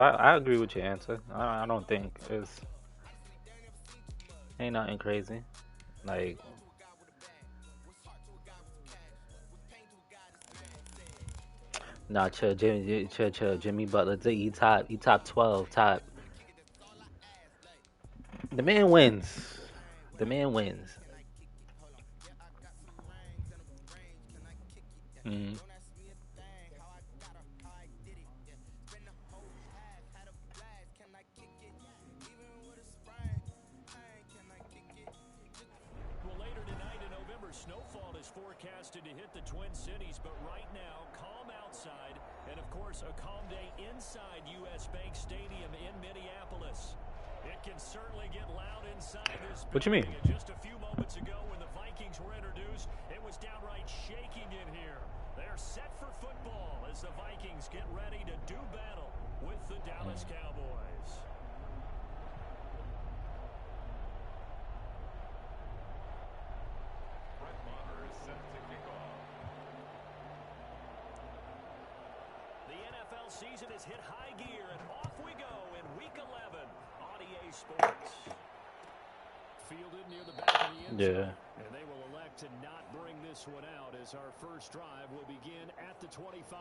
I agree with your answer. I don't think it's ain't nothing crazy. Like, nah, chill, Jimmy, chill, chill. Jimmy Butler, he top 12, top. The man wins. The man wins. Mm. Well, later tonight in November, snowfall is forecasted to hit the Twin Cities, but right now, calm outside, and of course, a calm day inside U.S. Bank Stadium in Minneapolis. It can certainly get loud inside this What you mean? building. And just a few moments ago, when the Vikings were introduced, it was downright shaking in here. They're set for football as the Vikings get ready to do battle with the Dallas Cowboys. The NFL season has hit high gear, and off we go in Week 11 on EA Sports. Fielded near the back of the end zone. Yeah. And they will elect to not bring this one out as our first drive will begin at the 25.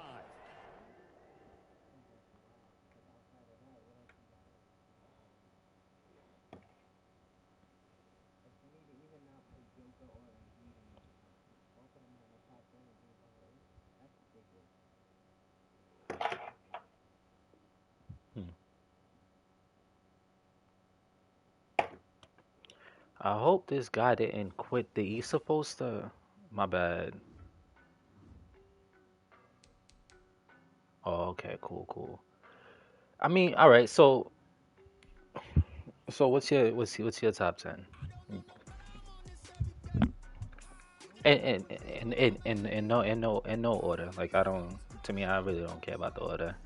Hmm. I hope this guy didn't quit. Did he supposed to? My bad. Oh, okay, cool, cool. I mean, all right. So what's your top 10? In no order. Like I don't. To me, I really don't care about the order.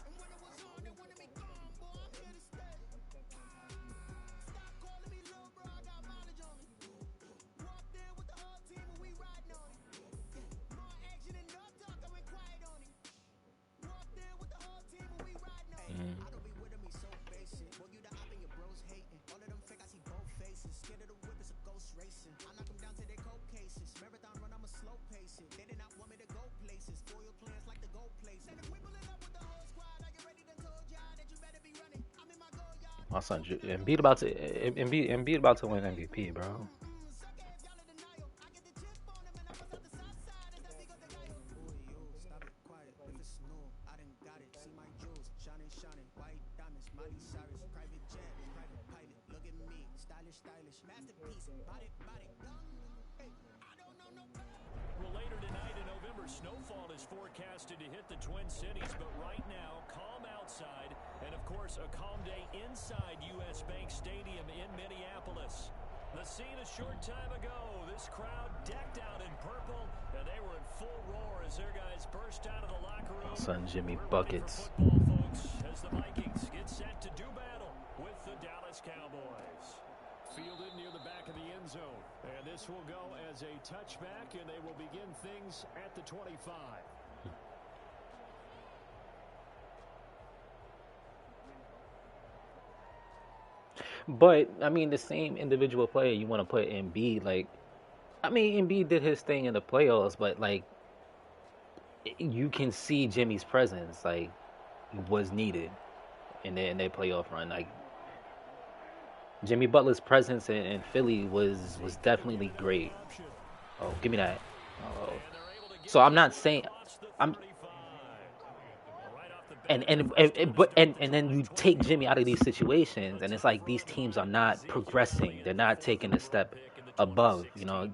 Mm. My son, Embiid about to win MVP, bro. Well, later tonight in November, snowfall is forecasted to hit the Twin Cities, but right now, calm outside, and of course, a calm day inside U.S. Bank Stadium in Minneapolis. The scene a short time ago, this crowd decked out in purple, and they were in full roar as their guys burst out of the locker My room. son Jimmy We're ready for buckets. football, folks, as the Vikings get set to do battle with the Dallas Cowboys. Fielded near the back of the end zone. And this will go as a touchback, and they will begin things at the 25. But I mean, the same individual player you want to put in B, like I mean, Embiid did his thing in the playoffs, but like you can see Jimmy's presence like was needed in their playoff run. Like Jimmy Butler's presence in Philly was definitely great. Oh, give me that. Oh, so I'm not saying I'm and then you take Jimmy out of these situations, and it's like these teams are not progressing. They're not taking a step above,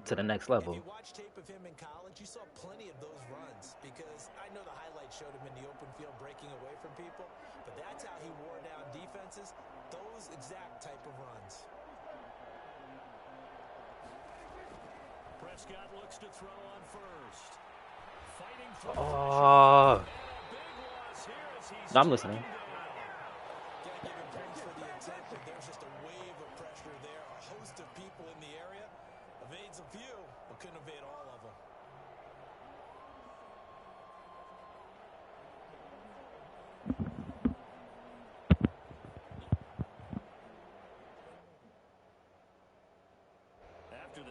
to the next If level. you watch tape of him in college, you saw plenty of those runs because I know the highlights showed him in the open field breaking away from people, but that's how he wore down defenses, those exact type of runs. Prescott looks to throw on first. Fighting for Oh, possession. And a big loss here as he's no, I'm taken listening. down. Gotta give him praise for the intent, but there's just a wave of pressure there, a host of people in the area. Evades a few, but couldn't evade all of them.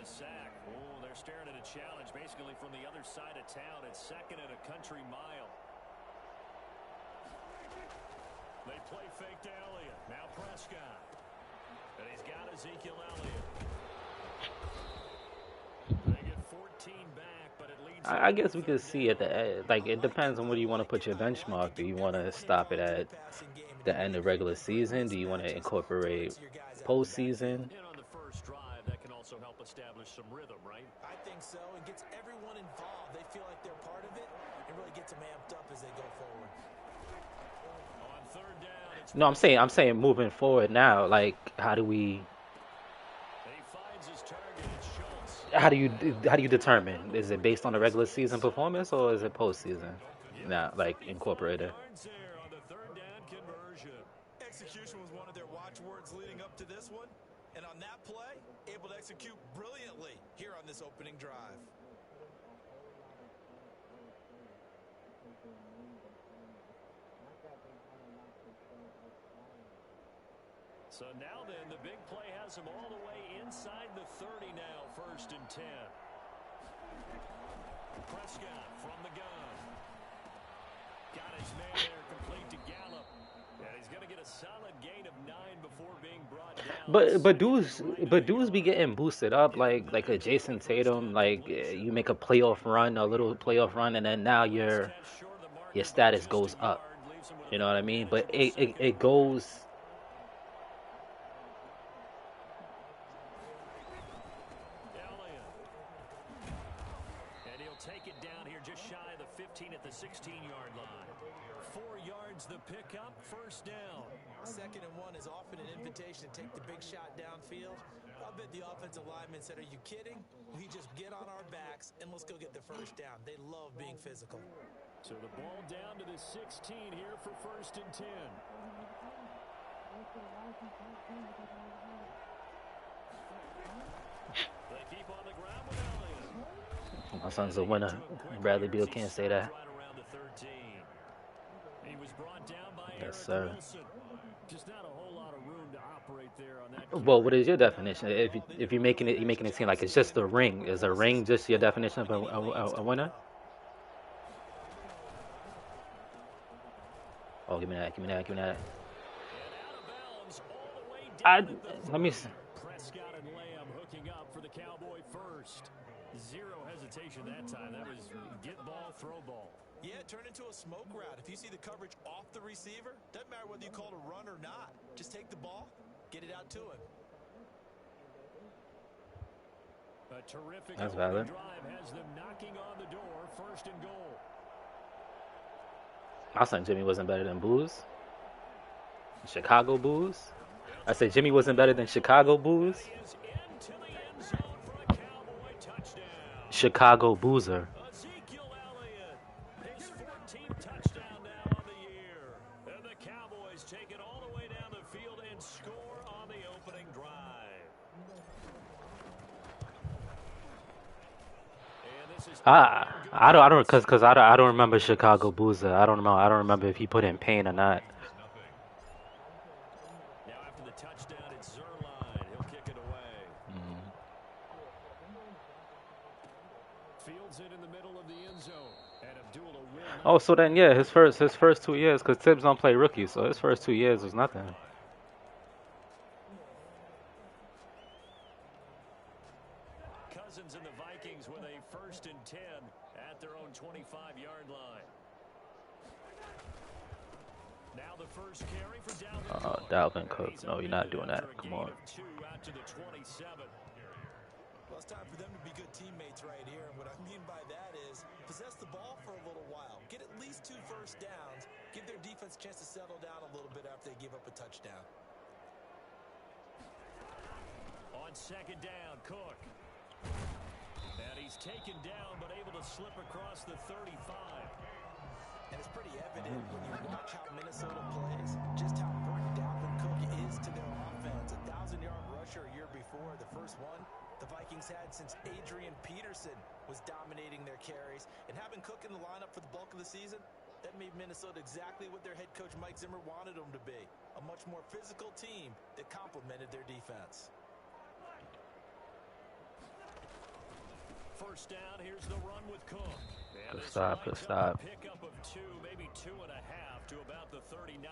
the sack. Oh, they're staring at a challenge basically from the other side of town. It's second and a country mile. They play fake to Elliott. Now Prescott. And he's got Ezekiel Elliott. They get 14 back, but it leads. I guess we could see at the end. Like, it depends on where you want to put your benchmark. Do you want to stop it at the end of regular season? Do you want to incorporate postseason? And on the first drive, that can also help establish some rhythm, right? I think so. It gets everyone involved. They feel like they're part of it and really gets them amped up as they go forward. On third down, it's No, I'm saying moving forward now. Like, how do we? he finds his target. It's Schultz. How do you determine? Is it based on the regular season performance or is it postseason? Now, like incorporated. Yards there on the third down conversion. Execution was one of their watchwords leading up to this one. And on that play, able to execute brilliantly here on this opening drive. So now then, the big play has him all the way inside the 30 now, first and 10. Prescott from the gun. Got his man there, complete to Gallup. And he's going to get a solid gain of 9 before being brought down. But dudes be getting boosted up like a Jason Tatum. Like you make a playoff run, a little playoff run, and then now your status goes up. You know what I mean? But it goes. And he'll take it down here just shy of the 15 at the 16-yard line. 4 yards the pickup, first down. Second and 1 is often an invitation to take the big shot downfield. I bet the offensive lineman said, "Are you kidding? We just get on our backs and let's go get the first down." They love being physical. So the ball down to the 16 here for first and 10. They keep on the ground with Elliott. My son's a winner. Bradley Beal can't say that. Right around the 13. He was brought down by Yes, Eric sir. Wilson. Just not a whole lot of room to operate there on that. Well, what is your definition? If you're making it seem like it's just a ring. Is a ring just your definition of a winner? Oh, give me that. And out of bounds all the way down at the Let me. 30. Prescott and Lamb hooking up for the Cowboy first. Zero hesitation that time. That was get ball, throw ball. Yeah, turn into a smoke route. If you see the coverage off the receiver, doesn't matter whether you call it a run or not. Just take the ball, get it out to him. A terrific That's opening valid. drive has them knocking on the door, first and goal. My son Jimmy wasn't better than Booze. Chicago Booze. I said Jimmy wasn't better than Chicago Booze. He is into the end zone for a Cowboy touchdown. Chicago Boozer. Ezekiel Elliott, his 14th touchdown now on the year. And the Cowboys take it all the way down the field and score on the opening drive. And this is I don't, cause I don't remember Chicago Boozer. I don't remember if he put in pain or not. now after the touchdown, it's Zerline. He'll kick it away. Fields it in the middle of the end zone. And Abdullah will not. Oh, so then yeah, his first 2 years, cause Tibbs don't play rookies, so his first 2 years was nothing. Cousins and the Vikings with a first and 10 at their own 25-yard line. Now the first carry for Dalvin Cook. Dalvin Cook. He's No, you're not omitted doing that. after a Come gain on. of 2 out to the 27. Well, it's time for them to be good teammates right here. And what I mean by that is possess the ball for a little while. Get at least 2 first downs. Give their defense a chance to settle down a little bit after they give up a touchdown. On second down, Cook. And he's taken down, but able to slip across the 35. And it's pretty evident when you watch how Minnesota plays, just how important Dalvin Cook is to their offense. 1,000-yard rusher a year before, the first one the Vikings had since Adrian Peterson was dominating their carries. And having Cook in the lineup for the bulk of the season, that made Minnesota exactly what their head coach Mike Zimmer wanted them to be. A much more physical team that complemented their defense. first down. Here's the run with Cook. And Good this stop. Good winds up a stop. pickup of 2, maybe 2.5 to about the 39.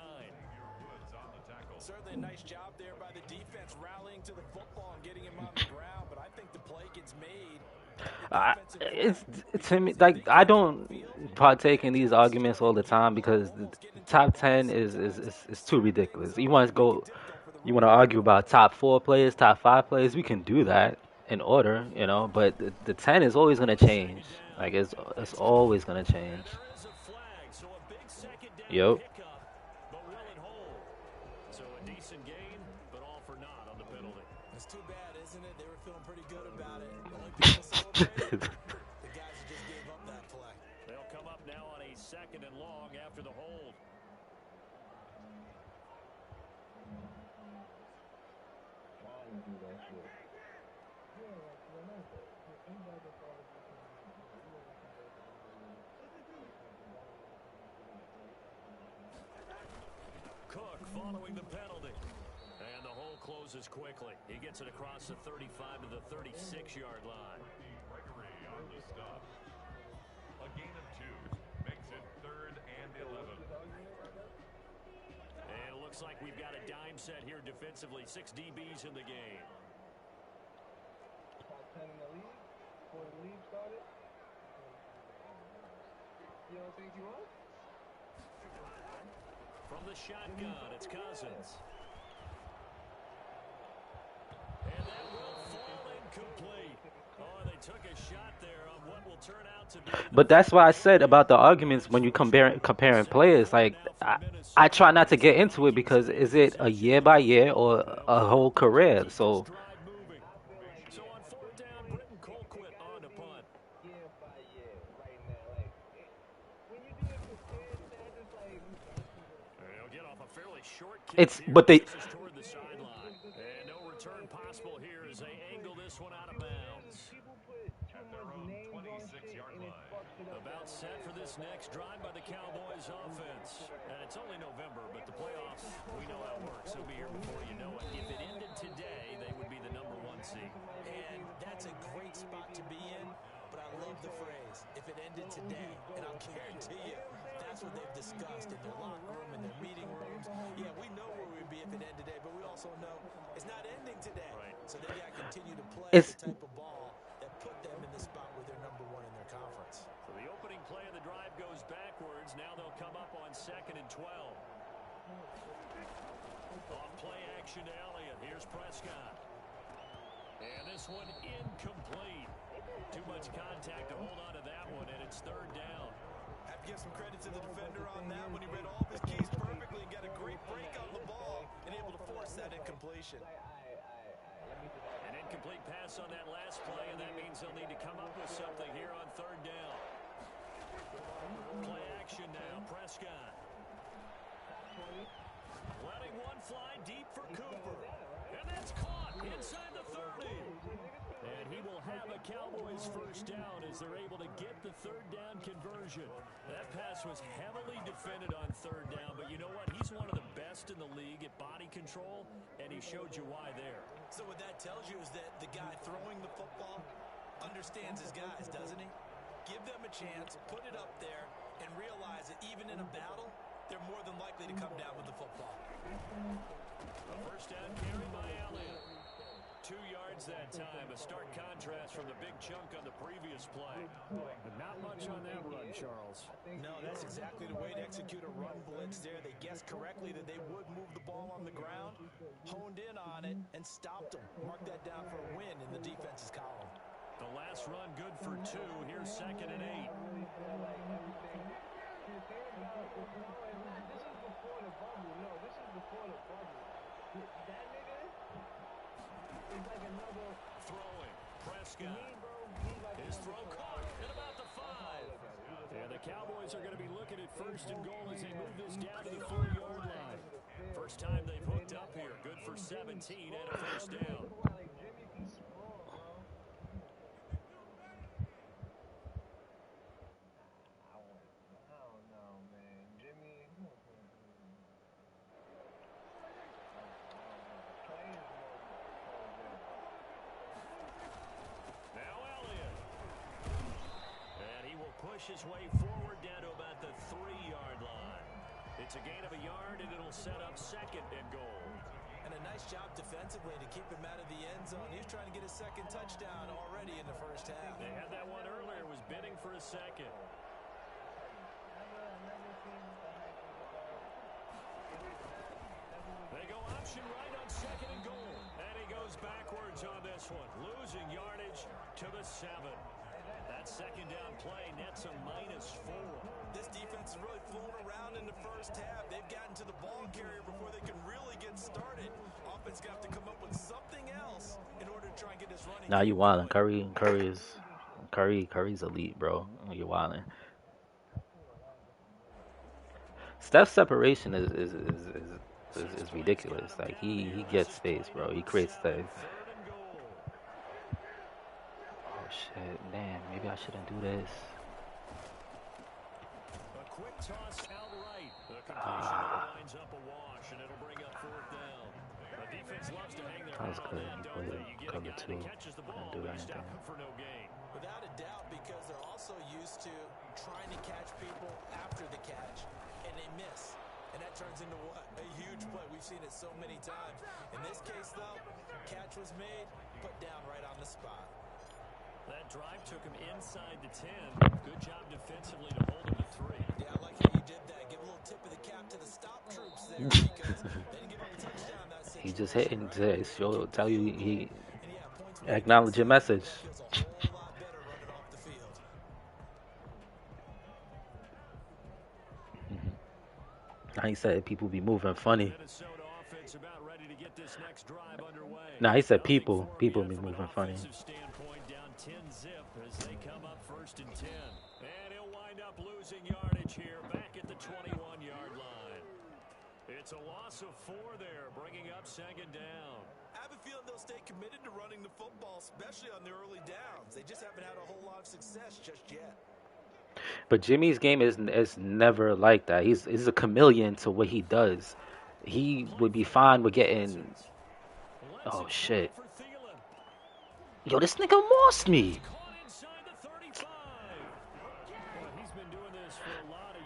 Certainly a nice job there by the defense rallying to the football and getting him on the ground, but I think the play gets made. It's to me like I don't partake in these arguments all the time because the top 10 is too ridiculous. You want to argue about top 4 players, top 5 players. We can do that in order, but the 10 is always gonna change. Second down. Like it's It's caught. always gonna And change. there is a flag, so a big second down Yep. pickup, but will it hold? So a decent gain, but all for naught on the penalty. It's too bad, isn't it? They were feeling pretty good about it. The only people celebrating, the guys who just gave up that play. They'll come up now on a 2nd and long after the hold. Cook following the penalty. And the hole closes quickly. He gets it across the 35 to the 36-yard line. Gregory on the stop. A gain of 2 makes it 3rd and 11. And it looks like we've got a dime set here defensively. 6 DBs in the game. Top 10 in the league before the league started. You don't think you was? From the shotgun, it's Cousins. And that will fall incomplete. Oh, they took a shot there on what will turn out to be. But that's why I said about the arguments when you comparing players. Like I try not to get into it because is it a year by year or a whole career? So So on 4th down, Britton Colquitt on to punt. Year by year, right now. Like, when you do it for kids, man, it's like, They'll get off a fairly short kick it's here. but they This is toward the sideline. And no return possible here as they angle this one out of bounds. people put too much names on shit and it fucks it up. About set for this next drive by the Cowboys offense. And it's only November, but the playoffs, we know how it works. They'll be here before you know it. If it ended today, they would be the #1 seed. And that's a great spot to be in, but I love the phrase, if it ended today. And I'll guarantee you, that's what they've discussed in their locker room, in their meeting rooms. Yeah, we know where we'd be if it ended today, but we also know it's not ending today. Right. So they got to continue to play it's the type of ball that put them in the spot where they're #1 in their conference. So the opening play of the drive goes backwards. Now they'll come up on 2nd and 12. On play action to Elliott. Here's Prescott. And this one incomplete. Too much contact to hold on to that one, and it's 3rd down. Have to give some credit to the defender on that when he read all of his keys perfectly and got a great break on the ball and able to force that incompletion. An incomplete pass on that last play, and that means they'll need to come up with something here on 3rd down. Play action now, Prescott. Letting one fly deep for Cooper. And that's caught inside the 30. And he will have a Cowboys first down as they're able to get the 3rd down conversion. That pass was heavily defended on 3rd down, but you know what? He's one of the best in the league at body control, and he showed you why there. So what that tells you is that the guy throwing the football understands his guys, doesn't he? Give them a chance, put it up there, and realize that even in a battle, they're more than likely to come down with the football. A first down carry by Elliott. 2 yards that time. A stark contrast from the big chunk on the previous play. But not much on that run, Charles. No, that's exactly the way to execute a run blitz there. They guessed correctly that they would move the ball on the ground, honed in on it, and stopped them. Mark that down for a win in the defense's column. The last run good for 2. Here's 2nd and 8. This is before the bubble. No, this is before the bubble. That nigga is like another. Throwing. Prescott. His throw caught at about the 5. And the Cowboys are going to be looking at 1st and goal as they move this down to the 4-yard line. First time they've hooked up here. Good for 17 and a first down. Now Elliott. push his way forward down to about the 3-yard line. It's a gain of a yard, and it'll set up 2nd and goal. And a nice job defensively to keep him out of the end zone. He was trying to get his 2nd touchdown already in the first half. They had that one earlier, was bidding for a 2nd. They go option right on 2nd and goal. And he goes backwards on this one, losing yardage to the 7. That 2nd down play nets a -4. This defense is really fooling around in the first half. They've gotten to the ball carrier before they can really get started. Offense got to come up with something else in order to try and get this running. Now you wildin'. Curry's elite, bro. You're wildin'. Steph's separation is ridiculous. Like he gets space, bro. He creates space. Oh shit, damn. Maybe I shouldn't do this. A quick toss outright. The completion lines up a wash, and it'll bring up 4th down. The defense loves to hang their That was hat on good. that, You don't they? You get a cover guy two. that catches the ball, Couldn't do but you stop anything. him for no gain. Without a doubt, because they're also used to trying to catch people after the catch, and they miss. And that turns into what? A huge play. We've seen it so many times. In this case, though, catch was made, put down right on the spot. That drive took him inside the 10. Good job defensively to hold him to 3. Yeah, I like how you did that. Give a little tip of the cap to the stop troops there because they didn't give up a touchdown that situation. He just hitting today. She'll tell you he And yeah, points acknowledge your message. that feels a whole lot better running off the field. Now he said people be moving funny. Minnesota offense about ready to get this next drive underway. Nah, he said Nothing people for him be yet from moving an funny. offensive standpoint, down 10-zip as they come up 1st and 10. And he'll wind up losing yardage here back at the 21-yard line. It's a loss of 4 there, bringing up 2nd down. I have a feeling they'll stay committed to running the football, especially on the early downs. They just haven't had a whole lot of success just yet. But Jimmy's game is never like that. He's a chameleon to what he does. He would be fine with getting. Oh shit! Yo, this nigga lost me.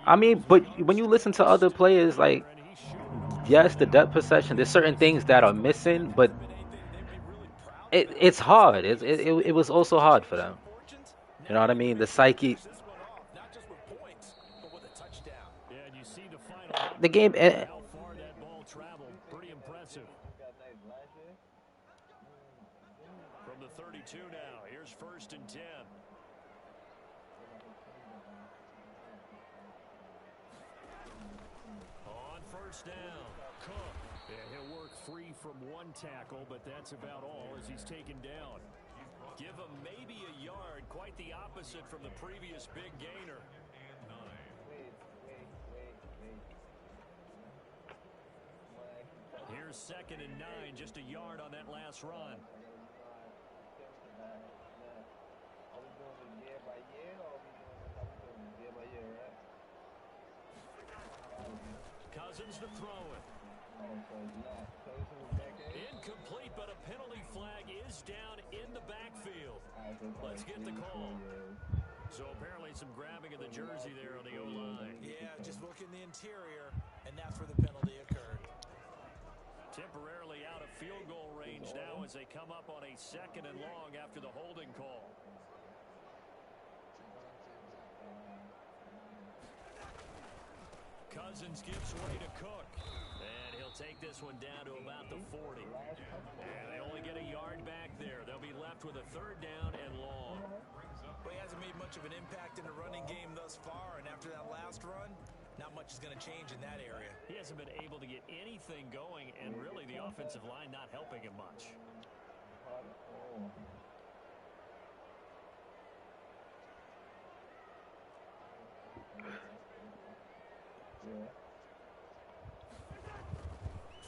I mean, but when you listen to other players, like, yes, the depth perception, there's certain things that are missing, but it's hard. It was also hard for them. You know what I mean? The psyche. The game. How far that ball traveled, pretty impressive. From the 32 now, here's 1st and 10. On 1st down, Cook. Yeah, he'll work free from one tackle, but that's about all as he's taken down. Give him maybe a yard, quite the opposite from the previous big gainer. Here's 2nd and 9, just a yard on that last run. Cousins to throw it. Incomplete, but a penalty flag is down in the backfield. Let's get the call. So apparently some grabbing of the jersey there on the O-line. Yeah, just look in the interior, and that's where the penalty occurred. Temporarily out of field goal range now as they come up on a 2nd and long after the holding call. Cousins gives way to Cook. And he'll take this one down to about the 40. And they only get a yard back there. They'll be left with a 3rd down and long. Well, he hasn't made much of an impact in the running game thus far, and after that last run, not much is going to change in that area. He hasn't been able to get anything going, and really the offensive line not helping him much.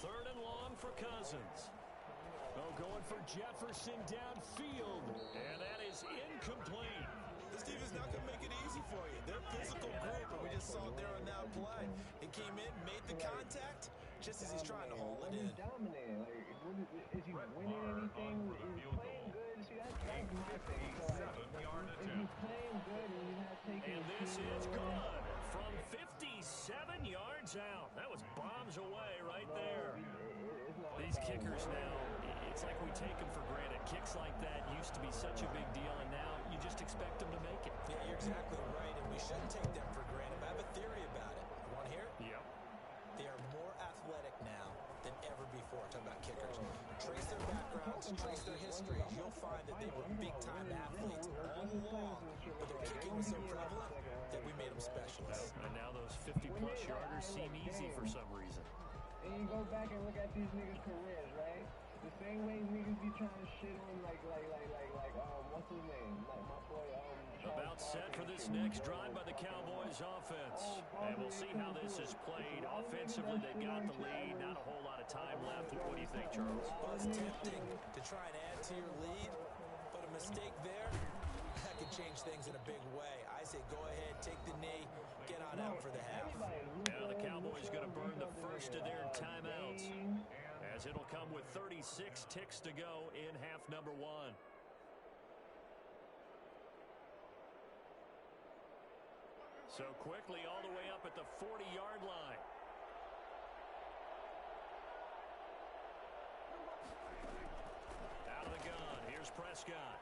Third and long for Cousins. Oh, going for Jefferson downfield, and that is incomplete. This team is not going to make it easy for you. They're a physical group, and we just saw it there on that play. It came in, made the contact, just as he's trying to hold it in. Dominating. Like, is he winning anything? Is he playing good? See, that's my thing. If he's playing good and he's not taking this is good from 57 yards out. That was bombs away right there. These kickers now, it's like we take them for granted. Kicks like that used to be such a big deal, and now you just expect them to make it. Yeah, you're exactly right, and we shouldn't take them for granted. But I have a theory about it. You want to hear it? Yep. They are more athletic now than ever before. Talking about kickers. Trace their backgrounds, trace their histories. You'll find that they were big-time athletes all along. But their kicking was so prevalent that we made them specialists. And now those 50-plus yarders seem easy for some reason. And you go back and look at these niggas' careers, right? The same way niggas be trying to shit on like what's his name? Like my boy About set for this next drive by the Cowboys offense. And we'll see how this is played. Offensively, they got the lead. Not a whole lot of time left. What do you think, Charles? Well, it's tempting to try and add to your lead, but a mistake there, that could change things in a big way. I say go ahead, take the knee, get on out for the half. Now the Cowboys going to burn the first of their timeouts, as it'll come with 36 ticks to go in half number one. So quickly all the way up at the 40-yard line. Out of the gun, here's Prescott.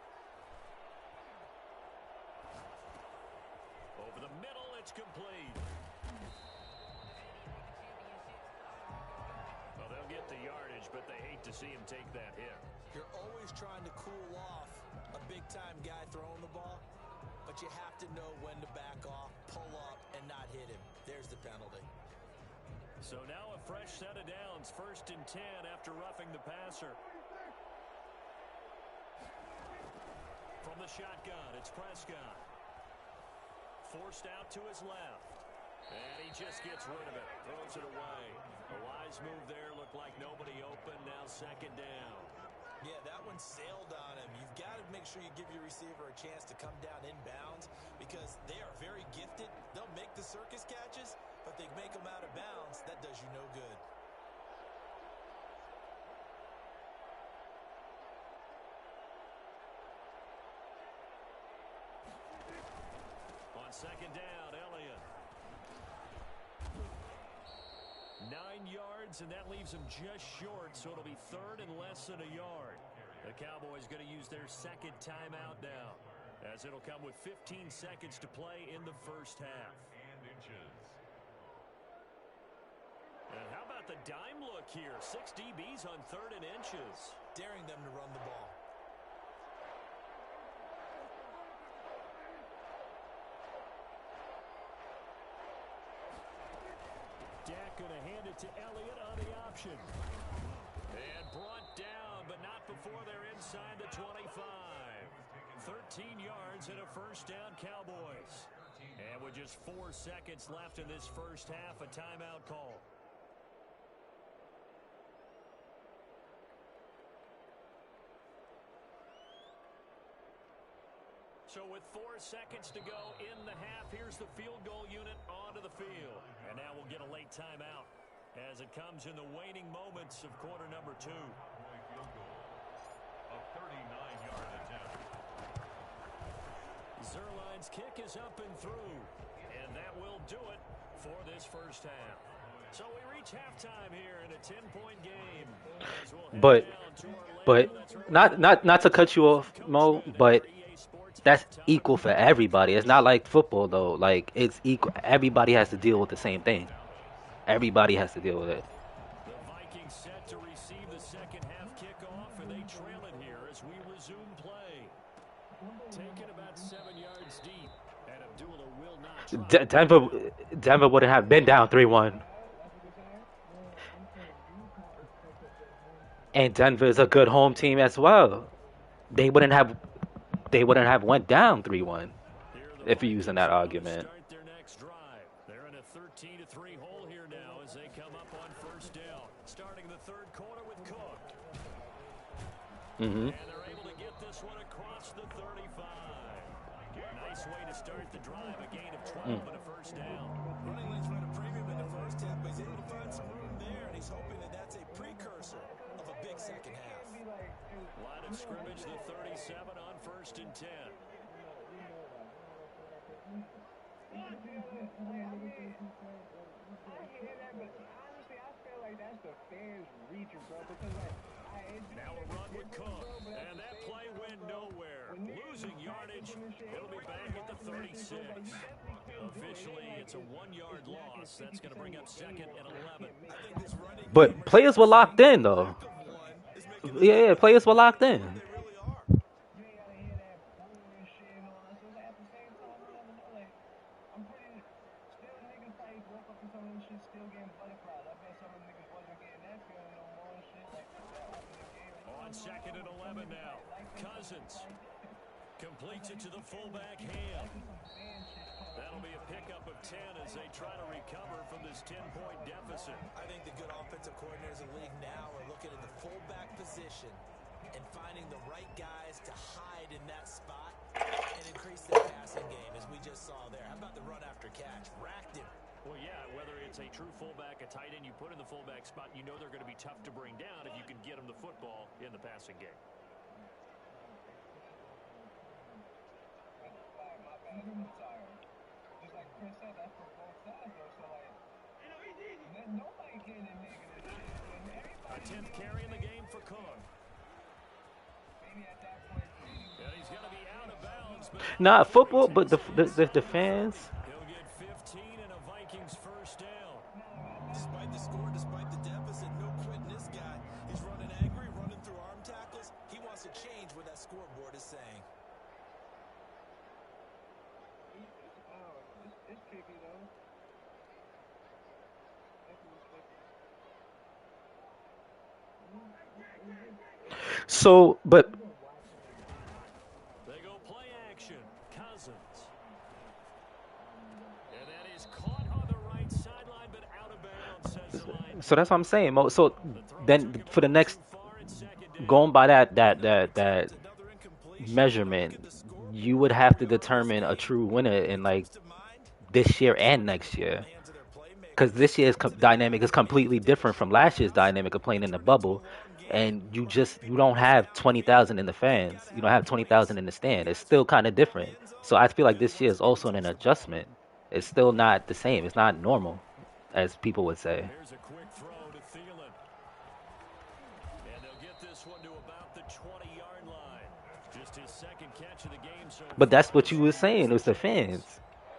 Over the middle, it's complete. Well, they'll get the yardage, but they hate to see him take that hit. You're always trying to cool off a big-time guy throwing the ball, but you have to know when to back off, pull up, and not hit him. There's the penalty. So now a fresh set of downs, 1st and 10 after roughing the passer. From the shotgun, it's Prescott. Forced out to his left. And he just gets rid of it. Throws it away. A wise move there. Looked like nobody open. Now 2nd down. Yeah, that one sailed on him. You've got to make sure you give your receiver a chance to come down inbounds because they are very gifted. They'll make the circus catches, but they make them out of bounds. That does you no good. On 2nd down, Elliott. 9 yards, and that leaves him just short, so it'll be 3rd and less than a yard. The Cowboys going to use their 2nd timeout now, as it'll come with 15 seconds to play in the first half. And how about the dime look here? 6 DBs on 3rd and inches. Daring them to run the ball. Dak going to hand it to Elliott on the option. And brought down, but not before they're inside the 25. 13 yards and a 1st down, Cowboys. And with just 4 seconds left in this first half, a timeout call. So with 4 seconds to go in the half, here's the field goal unit onto the field. And now we'll get a late timeout as it comes in the waning moments of quarter number 2. A 39-yard attempt. Zerline's kick is up and through. And that will do it for this first half. So we reach halftime here in a 10-point game. As we'll head down to our not to cut you off, Mo, but that's equal for everybody. It's not like football though. Like it's equal. Everybody has to deal with the same thing. Everybody has to deal with it. The Vikings set to receive the second half kickoff, and they trail it here as we resume play. Taken about 7 yards deep, and Abdullah will not try. Denver wouldn't have been down 3-1. And Denver is a good home team as well. They wouldn't have went down 3-1 if you're using that argument. Start their next drive. They're in a 13-3 hole here now as they come up on 1st down. Starting the 3rd quarter with Cook. And they're able to get this one across the 35. Nice way to start the drive. A gain of 12 and a 1st down. Running lanes ran a premium in the first half, but he's able to find some room there, and he's hoping that that's a precursor of a big second half. Line of scrimmage, the 37 on 1st and 10. I hear that, but honestly, I feel like that's the fans reaching, bro. Because like, Now a run would it's come, bro, but at and the that same play time, went bro, nowhere. when niggas Losing is yardage, packaging and shit, it'll be everybody back at the watching this shit, 36. so it's like you definitely can do it. It ain't like Officially, it's a it's one-yard knocking loss. That's 50% going to bring of up your game second or and so you 11. can't make I think this shots like running that. game But or players were passing, locked in the though. lack of one is making this Yeah, defense players were look better locked than what in. they really are. You ain't gotta hear that boom and shit and all that. So it's like at the same time, you never know. Like I'm pretty still niggas probably woke up to some of them shit still getting butterflies. I bet some of them niggas wasn't getting that feeling no more and shit like that opening game. And you On never second know. and Some 11 niggas now. probably like them, some niggas Cousins probably didn't. completes it to the You can't just fullback keep Ham. liking some fan shit coming That'll from be a pickup of 10 as they try to recover from this 10-point deficit. I think the good offensive coordinators in the league now are looking at the fullback position and finding the right guys to hide in that spot and increase their passing game, as we just saw there. How about the run after catch? Racked him. Well, yeah, whether it's a true fullback, a tight end you put in the fullback spot, you know they're going to be tough to bring down if you can get them the football in the passing game. My bad, I'm sorry. Just like Chris said, that's for both sides though. So like, nobody getting a negative shit. When A everybody 10th be on carry the in the same, game for Cook. maybe at that point, And he's going to be out of bounds, but not Not before he football, but takes it inside the the 30. fans. He'll get 15 and a Vikings first down. Despite the score, despite the deficit, no quitting this guy. He's running angry, running through arm tackles. He wants to change what that scoreboard is saying. it's tricky though. Definitely tricky. So, but They go play action. Cousins. And that is caught on the right sideline, but out of bounds, says the line. so that's what I'm saying. So The throw took then him a for the little too next far in second down. going by that Another attempt, another incompletion. You look measurement, at the scoreboard, you would have to regardless determine a game. true winner What in like comes to mind? this year It's and got to be the next ball in year. the hands of their Because playmakers. this year's Up to the dynamic guys is that made the completely different difference from on the last year's ground. dynamic of playing It in the turned into a bubble. long game. And Behind you people don't moving have down the field. 20,000 in the You've fans. got to You have don't have points. 20,000 in the And the stand. It's guys who still put it kind of in the different. end zone, So I feel like they're the this year ones is that didn't also an touch the ball. adjustment. It's still not the same. It's not normal, as people would say. Here's a quick throw to Thielen. And they'll get this one to about the 20-yard line. Just his second catch of the game so But far. that's what you were saying. It was the fans.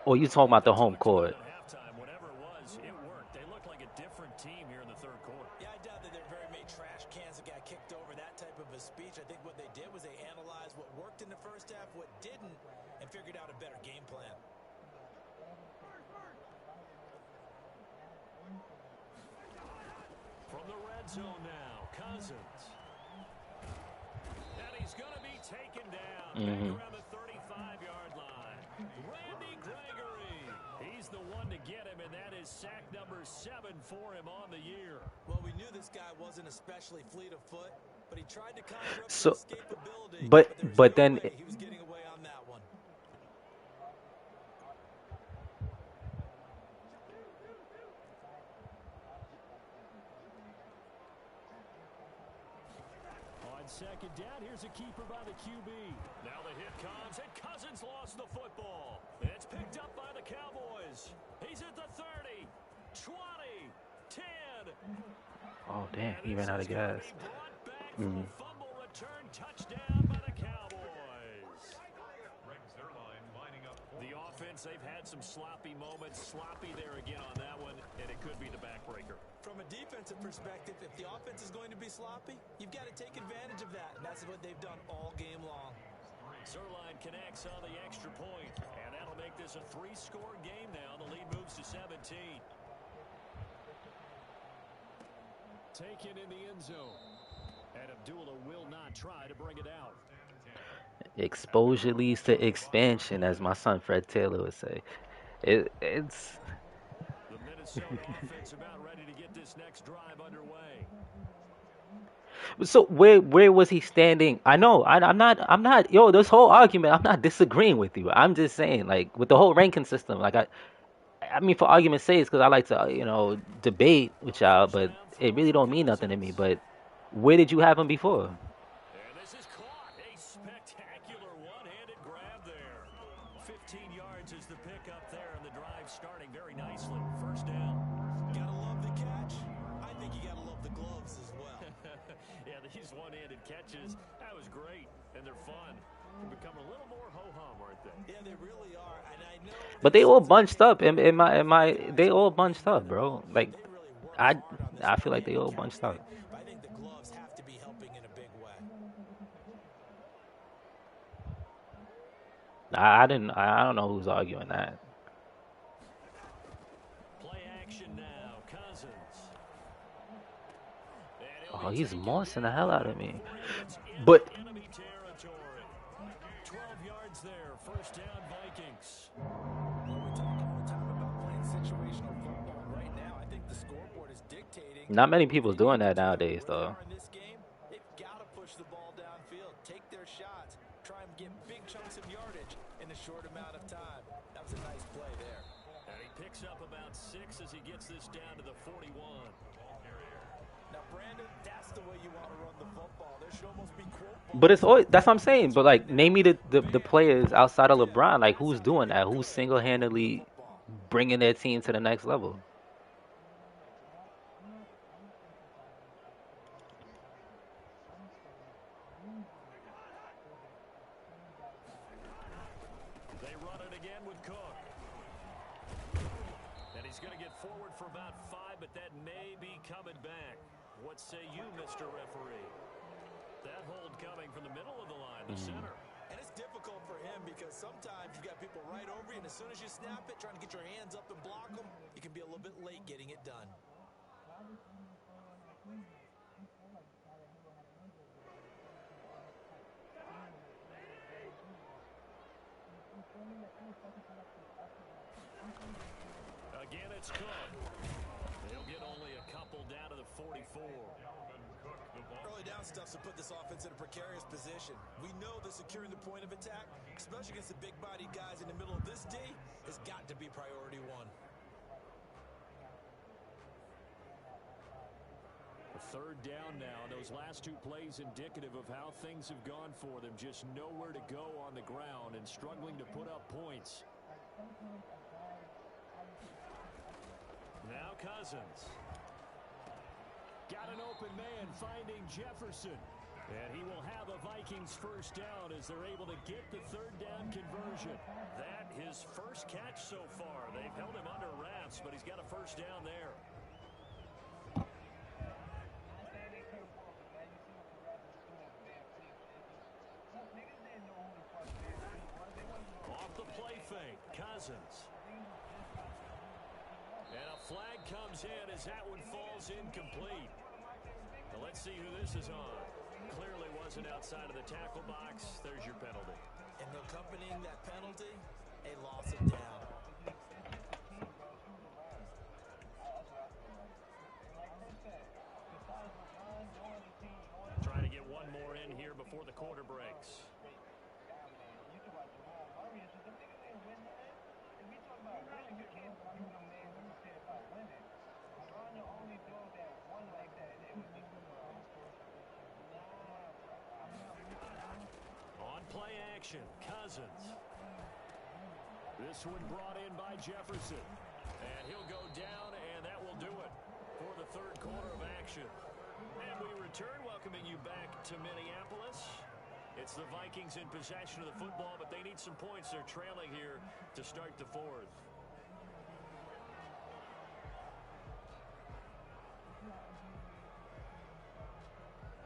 Or you talking about They the home talked about it court. at halftime. Whatever it was, it worked. They looked like a different team here in the third quarter. Yeah, I doubt that there are very many trash cans that got kicked over, that type of a speech. I think what they did was they analyzed what worked in the first half, what didn't, and figured out a better game plan. From the red zone now, Cousins. And he's going to be taken down. Back around the 35-yard line. Randy Gregory. He's the one to get him, and that is sack number 7 for him on the year. Well, we knew this guy wasn't especially fleet of foot, but he tried to conjure up So, some escapability, but there was but no then way he was getting away on that one. On second down, here's a keeper by the QB. Now the hit comes, and Cousins lost the football. It's picked up by the Cowboys. He's at the 30, 20, 10. oh damn, he ran out of gas. Brought back for a fumble return touchdown by the Cowboys. Greg Zerline lining up. The offense, they've had some sloppy moments. Sloppy there again on that one, and it could be the backbreaker. From a defensive perspective, if the offense is going to be sloppy, you've got to take advantage of that, and that's what they've done all game long. Zerline connects on the extra point, and that'll make this a 3-score game now. The lead moves to 17. Taken in the end zone. And Abdullah will not try to bring it out. Exposure leads to expansion, as my son Fred Taylor would say. It's The Minnesota offense about ready to get this next drive underway. so where was he standing? I know I'm not yo, this whole argument, I'm not disagreeing with you. I'm just saying, like, with the whole ranking system, like I mean, for argument's sake, because I like to debate with y'all, but it really don't mean nothing to me. But where did you have him before? And this is caught. A spectacular one-handed grab there. 15 yards is the pickup there, and the these one-handed catches. That was great, and they're fun. They're becoming a little more ho-hum, aren't they? Yeah, they really are. And I know But there's they all sons of bunched bitches up. out there that want these They guys to all be bunched up, doing it bro. all. Like They really worked I hard on this I feel like they one-handed all bunched catch up. day, but I think the gloves have to be helping in a big way. I don't know who's arguing that. Play action now. Cousins. And he'll Oh, be he's taken mossing the hell down out of me. before he gets into But enemy territory. 12 yards there. First down, Vikings. Well, we talk all the time about playing situational football. Right now, I think the scoreboard is dictating not many what people they doing need to that do. nowadays, Where they though. are in this game, they've got to push the ball downfield, take their shots, try and get big chunks of yardage in a short amount of time. That was a nice play there. And he picks up about 6 as he gets this down to the 41. Now, Brandon, that's the way you want to run the football. There should almost be quote But it's bubbles always around that's the what I'm saying. offense But right like, now. name me the Bam, players outside of Tim, LeBron. Like, that's who's how you doing get that? Who's good running the single-handedly football. bringing their team to the next level? They run it again with Cook. And he's going to get forward for about 5, but that may be coming back. What say you, Mr. Referee? That hold coming from the middle of the line, the center. And it's difficult for him because sometimes you've got people right over you, and as soon as you snap it, trying to get your hands up and block them, you can be a little bit late getting it done. Again, it's Cook. They'll get only a couple down to the 44. Early down stuffs will put this offense in a precarious position. We know that securing the point of attack, especially against the big-bodied guys in the middle of this D, has got to be priority one. A third down now. Those last 2 plays indicative of how things have gone for them. Just nowhere to go on the ground and struggling to put up points. Now Cousins. Got an open man finding Jefferson. And he will have a Vikings first down as they're able to get the third down conversion. That his first catch so far. They've held him under wraps, but he's got a first down there. Off the play fake, Cousins. And a flag comes in as that one falls incomplete. Now let's see who this is on. Clearly wasn't outside of the tackle box. There's your penalty. And accompanying that penalty, a loss of down. Trying to get one more in here before the quarter breaks. On play action, Cousins. This one brought in by Jefferson. And he'll go down, and that will do it for the third quarter of action. And we return, welcoming you back to Minneapolis. It's the Vikings in possession of the football, but they need some points. They're trailing here to start the fourth.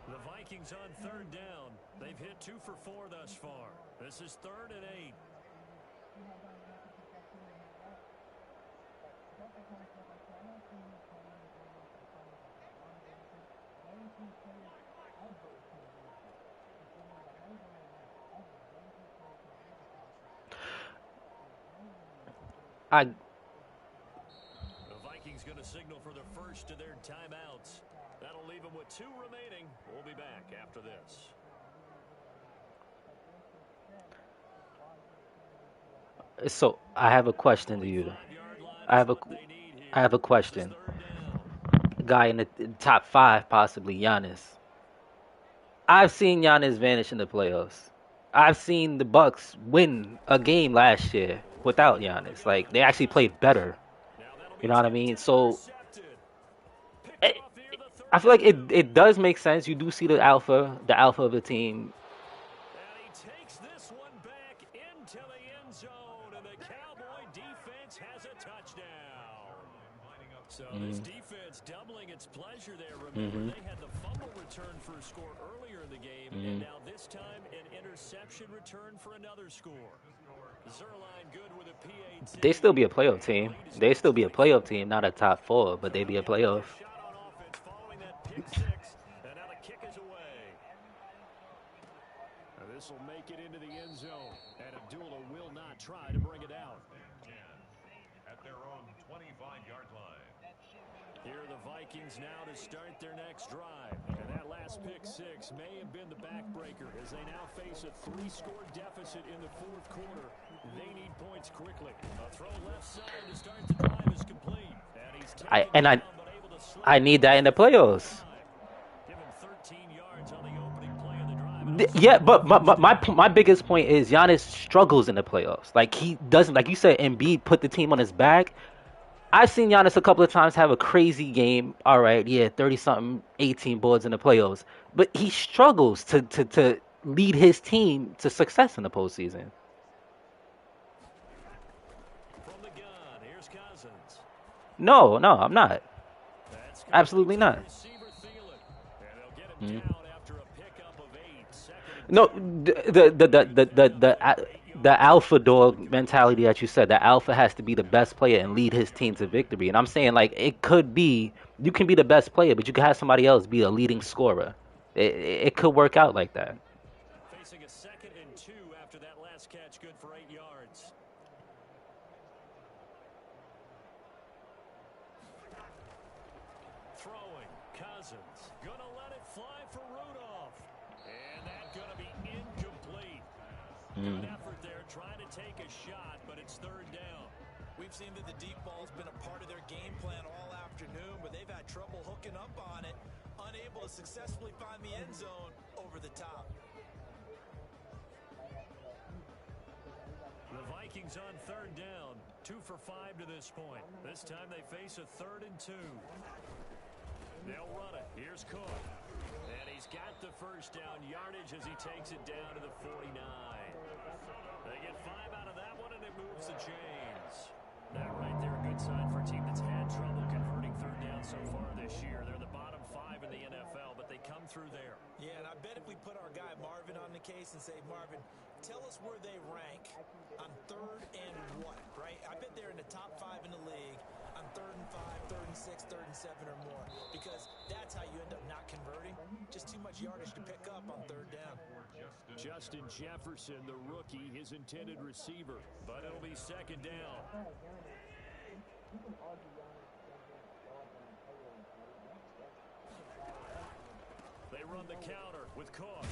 The Vikings on third down. They've hit 2 for 4 thus far. This is 3rd and 8. I The Vikings going to signal for the first of their timeouts. That'll leave them with 2 remaining. We'll be back after this. so I have a question to you. 5-yard line I is have a what they need here. I have a This is question. 3rd down. Guy in the top 5, possibly Giannis. I've seen Giannis vanish in the playoffs. I've seen the Bucks win a game last year without Giannis. Like, they actually played better. Now that'll You be know what I tipped mean? and So intercepted. Picked eh, off here, the I feel like it does make sense. You do see the alpha of the team. And he takes this one back into the end zone, and the Cowboy defense has a touchdown. So this defense doubling its pleasure there. Remember, Mm-hmm. they had the fumble return for a score earlier in the game, and Mm-hmm. now this time an interception return for another score. Zerline good with a PAT. They still be a playoff And the team. lead is They now still be a 24. playoff team, not a top four, but they be a Yep, another playoff. shot on offense following that pick six, and now the kick is away. This will make it into the end zone, and Abdullah will not try to bring it out. At their own 25-yard line. Here are the Vikings now to start their next drive. And that last pick six may have been the backbreaker as they now face a 3-score deficit in the fourth quarter. They need points quickly. A throw left side to start the drive is complete. And he's I taken and I down but able to slip I need that in the playoffs. Give him 13 yards on the opening play of the drive. Yeah, but my biggest point is Giannis struggles in the playoffs. Like he doesn't, like you said, Embiid put the team on his back. I've seen Giannis a couple of times have a crazy game. All right, yeah, 30 something, 18 boards in the playoffs, but he struggles to lead his team to success in the postseason. From the gun, here's Cousins. No, no, I'm not. That's complete Absolutely to the not. receiver Thielen. And they'll get him Mhm. down after a pickup of 8. Second and No, 10. the alpha dog mentality that you said, the alpha has to be the best player and lead his team to victory. And I'm saying like it could be you can be the best player, but you can have somebody else be a leading scorer. It could work out like that. Facing a second and 2 after that last catch, good for 8 yards. Throwing, Cousins, gonna let it fly for Rudolph. And that's gonna be incomplete. Good effort there, trying to take a shot, but it's third down. We've seen that the deep ball's been a part of their game plan all afternoon, but they've had trouble hooking up on it, unable to successfully find the end zone over the top. The Vikings on third down, 2 for 5 to this point. This time they face a 3rd and 2. They'll run it. Here's Cook. And he's got the first down yardage as he takes it down to the 49. They get 5 out of that one, and it moves the chains. That right there, a good sign for a team that's had trouble converting third down so far this year. They're the bottom 5 in the NFL, but they come through there. Yeah, and I bet if we put our guy Marvin on the case and say, Marvin, tell us where they rank on 3rd and what, right? I bet they're in the top 5 in the league on 3rd and 5, 3rd and 6, 3rd and 7 or more, because that's how you end up not converting. Just too much yardage to pick up on 3rd down. Justin Jefferson, the rookie, his intended receiver, but it'll be 2nd down. They run the counter with Cook.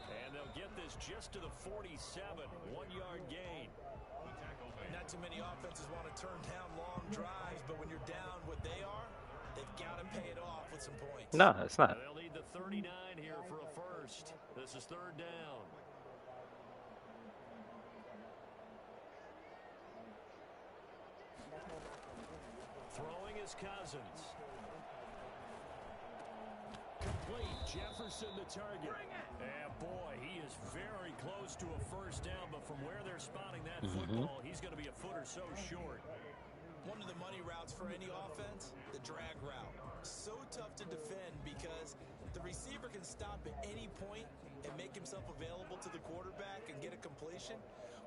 And they'll get this just to the 47, 1-yard gain. Not too many offenses want to turn down long drives, but when you're down what they are, they've got to pay it off with some points. No, it's not. They'll need the 39 here for a first. This is 3rd down. Throwing is Cousins. Complete. Jefferson the target. And boy, he is very close to a first down, but from where they're spotting that football, he's going to be a foot or so short. One of the money routes for any offense, the drag route. So tough to defend because the receiver can stop at any point and make himself available to the quarterback and get a completion.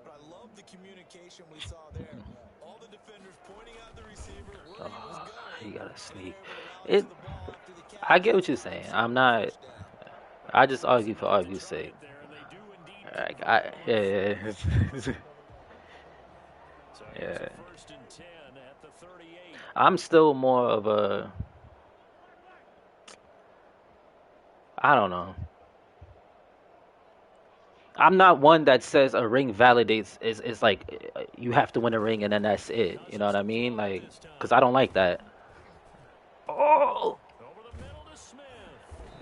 But I love the communication we saw there. All the defenders pointing out the receiver where he was going. You gotta sneak. And they were able to rally It. to the ball after the catch. I get what you're saying. I'm not. I just argue for argument's Try sake. it there, and they do indeed Like, convert. yeah. So here's Yeah. a 1st and 10 at the 38. I'm still more of a. I don't know. I'm not one that says a ring validates is like you have to win a ring and then that's it. You know what I mean? Like, cause I don't like that. Oh, Over the middle to Smith.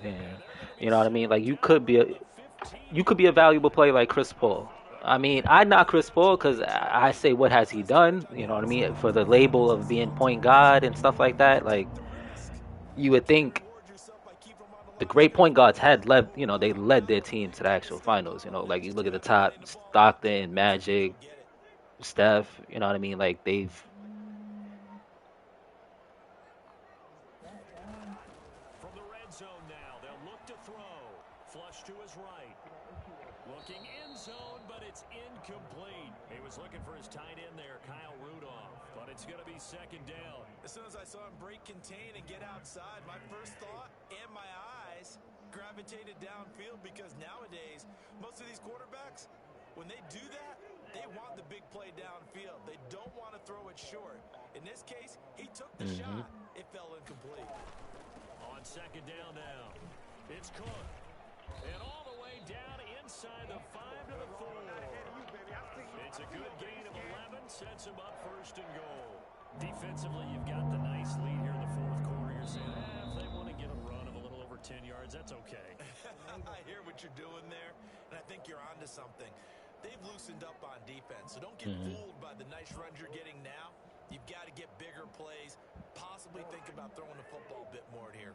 yeah. And they're going to be You know what I mean? Like you down could be a at the 15. you could be a valuable player like Chris Paul. I mean, I not Chris Paul because I say what has he done? You know what I mean? For the label of being point guard and stuff like that. Like you would Can you think reward yourself by keeping them on the the line great like point guards a had led, they led their team to the actual finals. Like you look at the top, Stockton, Magic, Steph. You know what I mean? Like they've. From the red zone now, they'll look to throw. Flush to his right. Looking in zone, but it's incomplete. He was looking for his tight end there, Kyle Rudolph. But it's going to be second down. As soon as I saw him break contain and get outside, my first thought and my eyes gravitated downfield because nowadays, most of these quarterbacks, when they do that, they want the big play downfield. They don't want to throw it short. In this case, he took the shot. It fell incomplete. On second down now, it's Cook. And all the way down inside the 5 to the 4. It's a good gain of 11, sets him up first and goal. Defensively, you've got the nice lead here in the fourth quarter. You're saying, if they want to get a run of a little over 10 yards, that's okay. I hear what you're doing there, and I think you're onto something. They've loosened up on defense, so don't get fooled by the nice runs you're getting now. You've got to get bigger plays, possibly think about throwing the football a bit more here.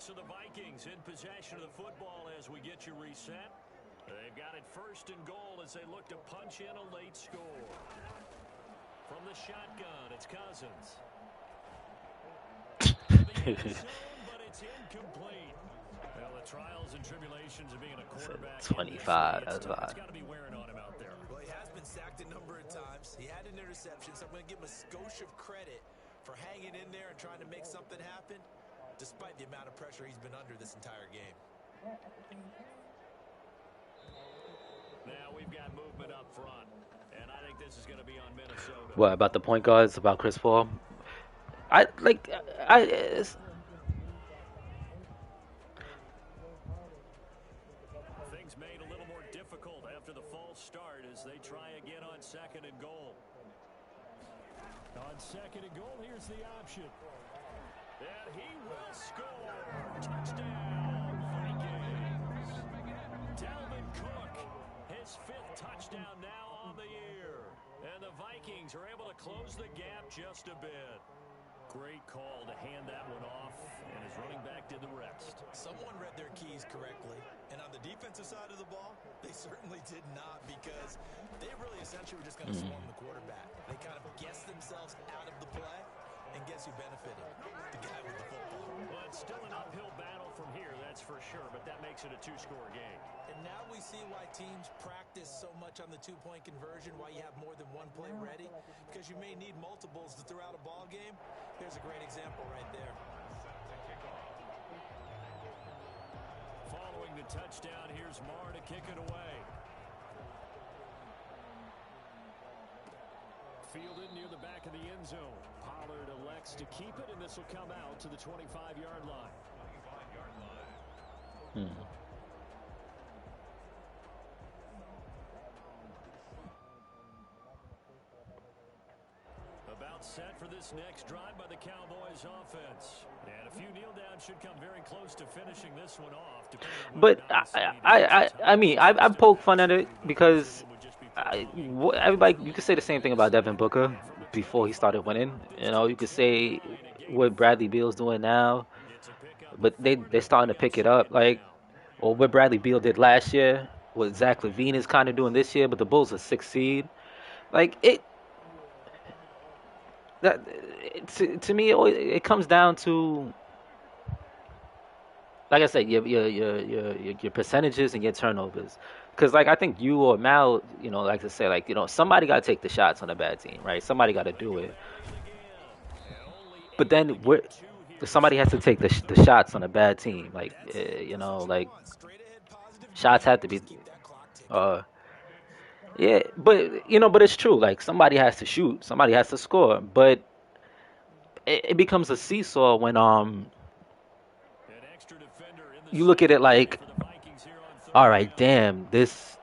So the Vikings in possession of the football as we get you reset. They've got it first and goal as they look to punch in a late score. From the shotgun, it's Cousins. The end zone, but it's incomplete. Well, the trials and tribulations of being a quarterback 25. it's That's odd. got to be wearing on him out there. Well, he has been sacked a number of times. He had an interception, so I'm going to give him a skosh of credit for hanging in there and trying to make something happen, despite the amount of pressure he's been under this entire game. Now we've got movement up front, and I think this is going to be on Minnesota. What about the point guards? About Chris Paul? Things made a little more difficult after the false start as they try again on second and goal. On second and goal, here's the option. And he will score. Touchdown, Vikings. Dalvin Cook, his 5th touchdown now on the year. And the Vikings are able to close the gap just a bit. Great call to hand that one off, and his running back did the rest. Someone read their keys correctly, and on the defensive side of the ball, they certainly did not, because they really essentially were just going to swarm the quarterback. They kind of guessed themselves out of the play, and guess who benefited? The guy with the football. Well, it's still an uphill battle from here, that's for sure, but that makes it a 2-score game. And now we see why teams practice so much on the 2-point conversion, why you have more than one play ready, because you may need multiples to throw out a ball game. Here's a great example right there. Following the touchdown, here's Marr to kick it away. Fielded near the back of the end zone. Pollard elects to keep it, and this will come out to the 25-yard line. About set for this next drive by the Cowboys offense. And a few kneel downs should come very close to finishing this one off. But I mean, I poke fun at it because everybody, you could say the same thing about Devin Booker before he started winning. You could say what Bradley Beal's doing now, but they're starting to pick it up, or what Bradley Beal did last year, what Zach LaVine is kind of doing this year. But the Bulls are 6th seed, to me, it comes down to, like I said, your percentages and your turnovers. Because I think you or Mal, like to say, somebody got to take the shots on a bad team, right? Somebody got to do it. But then somebody has to take the shots on a bad team, shots have to be. Yeah, but it's true. Somebody has to shoot, somebody has to score, but it becomes a seesaw when you look at it all right, damn, this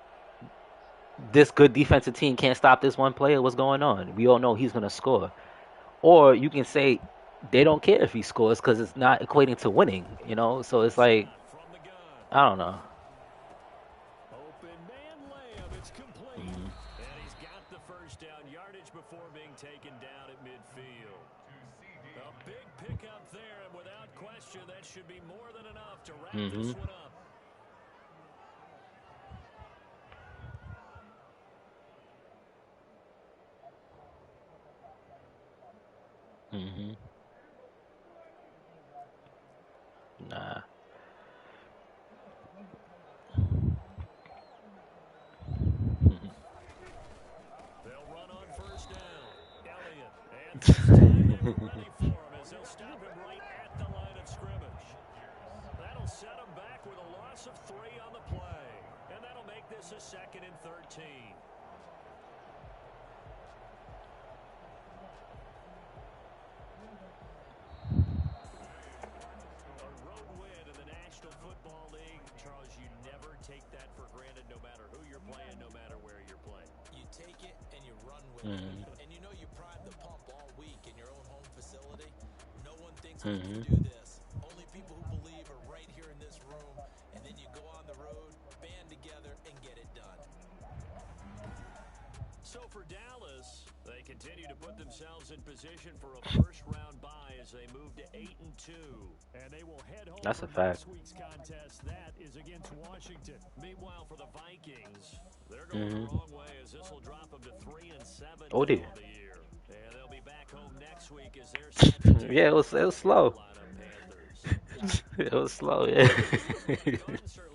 good defensive team can't stop this one player. What's going on? We all know he's gonna score. Or you can say they don't care if he scores because it's not equating to winning. So it's I don't know. Open man layup, it's complete. And he's got the first down yardage before being taken down at midfield. A big pickup there, and without question. should be more than enough to wrap Mm-hmm. this one up. Mm-hmm. Nah. They'll run on first down. Elliott. And this time they were ready for him as they'll stop him right at the line of scrimmage. That'll set him back with a loss of 3 on the play. And that'll make this a 2nd and 13. A road win in the National Football League. Charles, you never take that for granted no matter who you're playing, no matter where you're playing. You take it and you run with Mm-hmm. it. And you know you prime the pump all week in your own home facility. No one thinks we Mm-hmm. can do this. Only people who believe are right here in this room. And then you go on the road, band together, and get it done. So for Dallas, they continue to put themselves in position for a first-round bye as they move to 8-2, and they will head home That's for a fact. next week's contest. That is against Washington. Meanwhile, for the Vikings, they're going the Mm-hmm. wrong way as this will drop them to 3-7 Oh now dear. on the year, and they'll be back home next week as they're set to take Yeah, on it was the slow. Carolina Panthers. It was slow. Yeah. Gun certainly